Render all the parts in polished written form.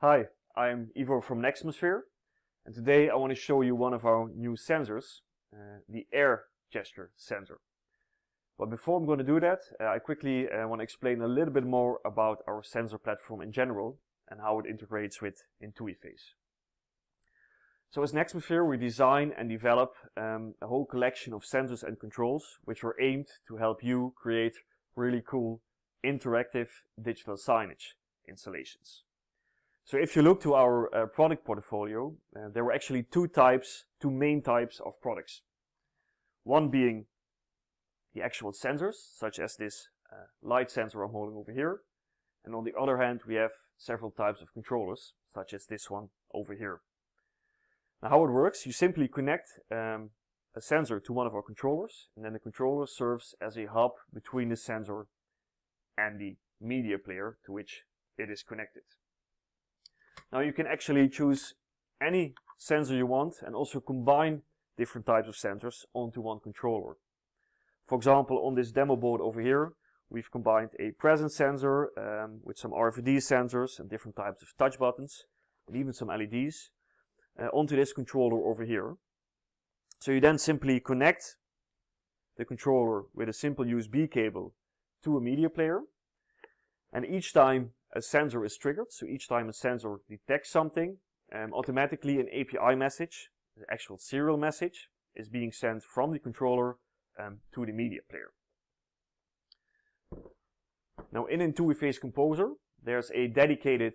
Hi, I'm Ivo from Nexmosphere, and today I want to show you one of our new sensors, the air gesture sensor. But before I'm going to do that, I quickly want to explain a little bit more about our sensor platform in general and how it integrates with IntuiFace. So as Nexmosphere, we design and develop a whole collection of sensors and controls which are aimed to help you create really cool interactive digital signage installations. So if you look to our product portfolio, there were actually two main types of products. One being the actual sensors, such as this light sensor I'm holding over here. And on the other hand, we have several types of controllers, such as this one over here. Now how it works, you simply connect a sensor to one of our controllers, and then the controller serves as a hub between the sensor and the media player to which it is connected. Now you can actually choose any sensor you want and also combine different types of sensors onto one controller. For example, on this demo board over here, we've combined a presence sensor with some RFID sensors and different types of touch buttons and even some LEDs onto this controller over here. So you then simply connect the controller with a simple USB cable to a media player, and each time a sensor is triggered, so each time a sensor detects something, automatically an API message, the actual serial message, is being sent from the controller to the media player. Now in IntuiFace Composer, there's a dedicated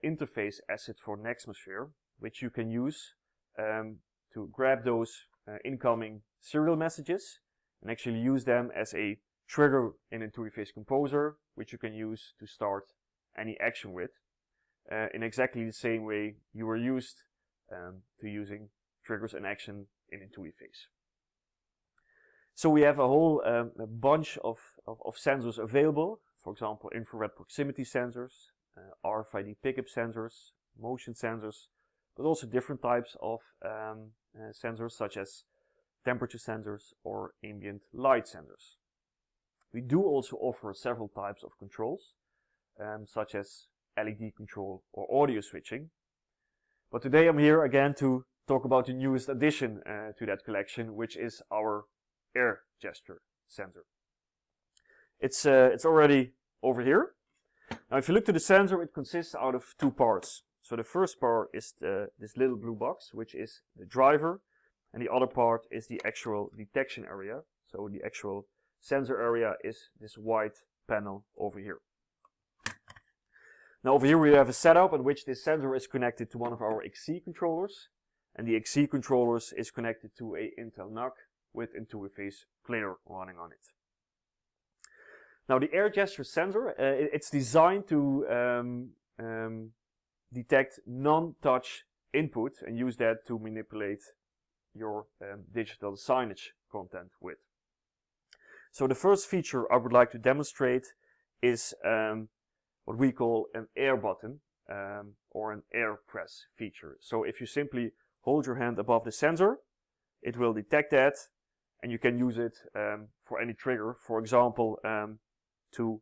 interface asset for Nexmosphere, which you can use to grab those incoming serial messages and actually use them as a trigger in IntuiFace Composer, which you can use to start any action with, in exactly the same way you were used to using triggers and action in IntuiFace. So we have a whole bunch of sensors available, for example infrared proximity sensors, RFID pickup sensors, motion sensors, but also different types of sensors such as temperature sensors or ambient light sensors. We do also offer several types of controls, such as LED control or audio switching. But today I'm here again to talk about the newest addition to that collection, which is our air gesture sensor. It's already over here. Now if you look to the sensor, it consists out of two parts. So the first part is this little blue box, which is the driver, and the other part is the actual detection area. So the actual sensor area is this white panel over here. Now over here we have a setup in which this sensor is connected to one of our XC controllers, and the XC controllers is connected to a Intel NUC with IntuiFace Player running on it. Now the air gesture sensor, it's designed to detect non-touch input and use that to manipulate your digital signage content with. So the first feature I would like to demonstrate is what we call an air button or an air press feature. So if you simply hold your hand above the sensor, it will detect that, and you can use it for any trigger, for example to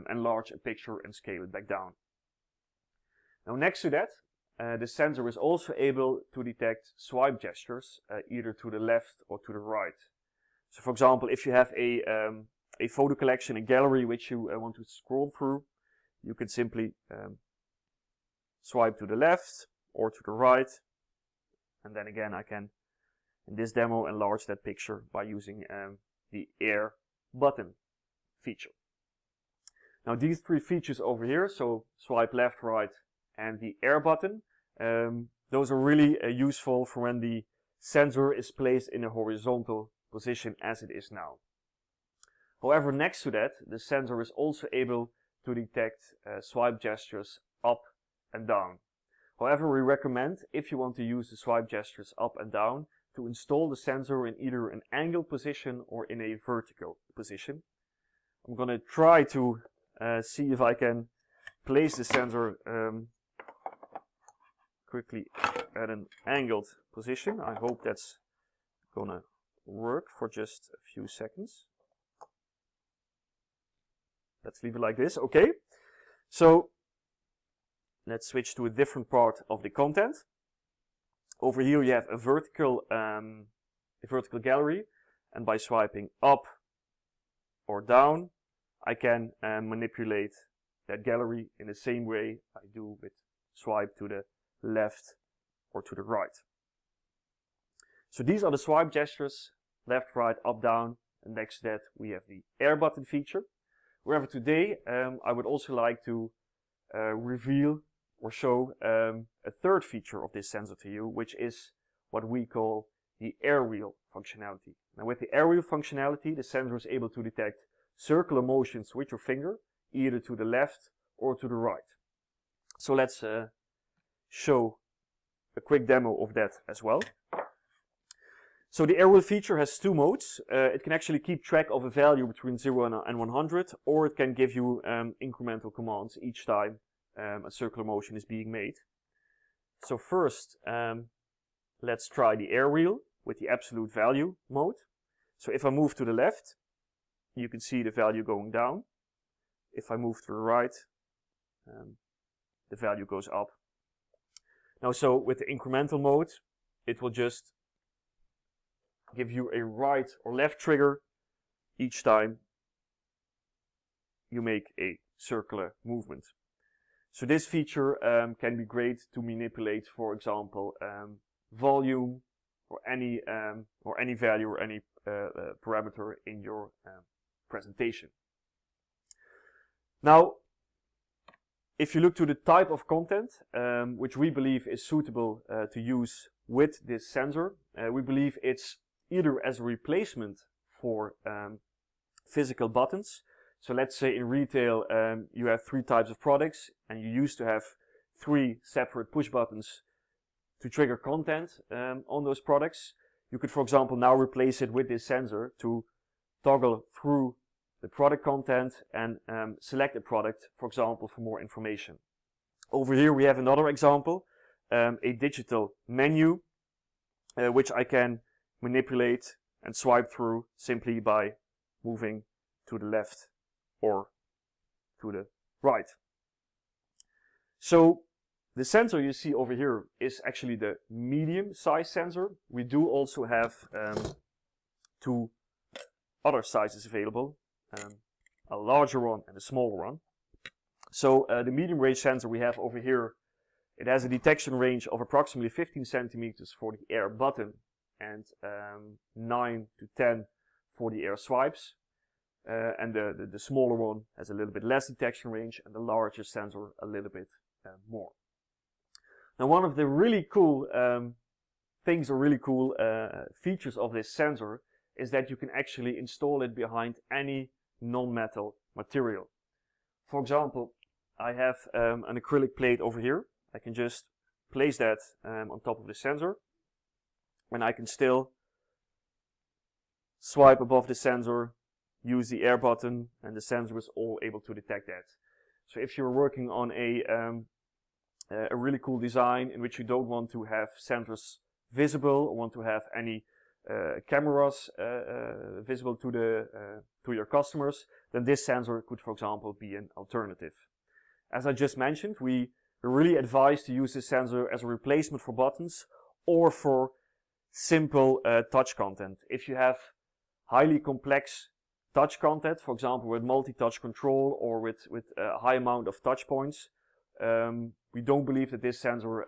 enlarge a picture and scale it back down. Now next to that, the sensor is also able to detect swipe gestures either to the left or to the right. So for example, if you have a photo collection, a gallery which you want to scroll through, you can simply swipe to the left or to the right, and then again I can, in this demo, enlarge that picture by using the air button feature. Now these three features over here, so swipe left, right, and the air button, those are really useful for when the sensor is placed in a horizontal position as it is now. However, next to that, the sensor is also able to detect swipe gestures up and down. However, we recommend, if you want to use the swipe gestures up and down, to install the sensor in either an angled position or in a vertical position. I'm going to try to see if I can place the sensor quickly at an angled position. I hope that's gonna work for just a few seconds. Let's leave it like this. Okay, so let's switch to a different part of the content. Over here you have a vertical gallery, and by swiping up or down, I can manipulate that gallery in the same way I do with swipe to the left or to the right. So these are the swipe gestures, left, right, up, down, and next to that we have the air button feature. However, today I would also like to reveal or show a third feature of this sensor to you, which is what we call the air wheel functionality. Now with the air wheel functionality, the sensor is able to detect circular motions with your finger, either to the left or to the right. So let's show a quick demo of that as well. So the air wheel feature has two modes. It can actually keep track of a value between 0 and 100, or it can give you incremental commands each time a circular motion is being made. So first, let's try the air wheel with the absolute value mode. So if I move to the left, you can see the value going down. If I move to the right, the value goes up. Now, so with the incremental mode, it will just give you a right or left trigger each time you make a circular movement. So this feature can be great to manipulate, for example, volume or any value or any parameter in your presentation. Now, if you look to the type of content which we believe is suitable to use with this sensor, we believe it's either as a replacement for physical buttons. So let's say in retail you have 3 types of products and you used to have 3 separate push buttons to trigger content on those products. You could, for example, now replace it with this sensor to toggle through the product content and select a product, for example, for more information. Over here we have another example, a digital menu, which I can manipulate and swipe through simply by moving to the left or to the right. So the sensor you see over here is actually the medium size sensor. We do also have 2 other sizes available, a larger one and a smaller one. So the medium range sensor we have over here, it has a detection range of approximately 15 centimeters for the air button and 9 to 10 for the air swipes. And the smaller one has a little bit less detection range, and the larger sensor a little bit more. Now, one of the really cool things or really cool features of this sensor is that you can actually install it behind any non-metal material. For example, I have an acrylic plate over here. I can just place that on top of the sensor, and I can still swipe above the sensor, use the air button, and the sensor is all able to detect that. So if you're working on a really cool design in which you don't want to have sensors visible or want to have any cameras visible to your customers, then this sensor could, for example, be an alternative. As I just mentioned, we really advise to use this sensor as a replacement for buttons or for simple touch content. If you have highly complex touch content, for example with multi-touch control or with a high amount of touch points, we don't believe that this sensor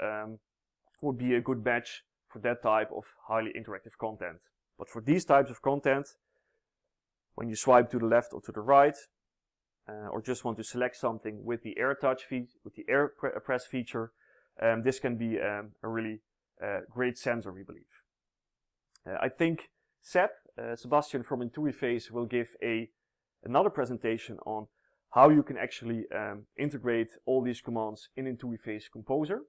would be a good match for that type of highly interactive content. But for these types of content, when you swipe to the left or to the right, or just want to select something with the air touch with the air press feature, this can be a really great sensor, we believe. I think Sebastian from Intuiface will give another presentation on how you can actually integrate all these commands in Intuiface Composer.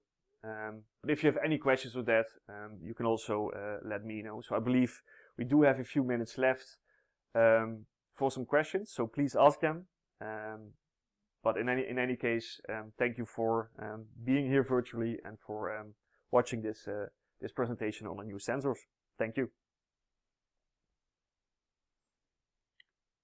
But if you have any questions with that, you can also let me know. So I believe we do have a few minutes left for some questions, so please ask them. But in any case, thank you for being here virtually and for watching this presentation on the new sensors. Thank you.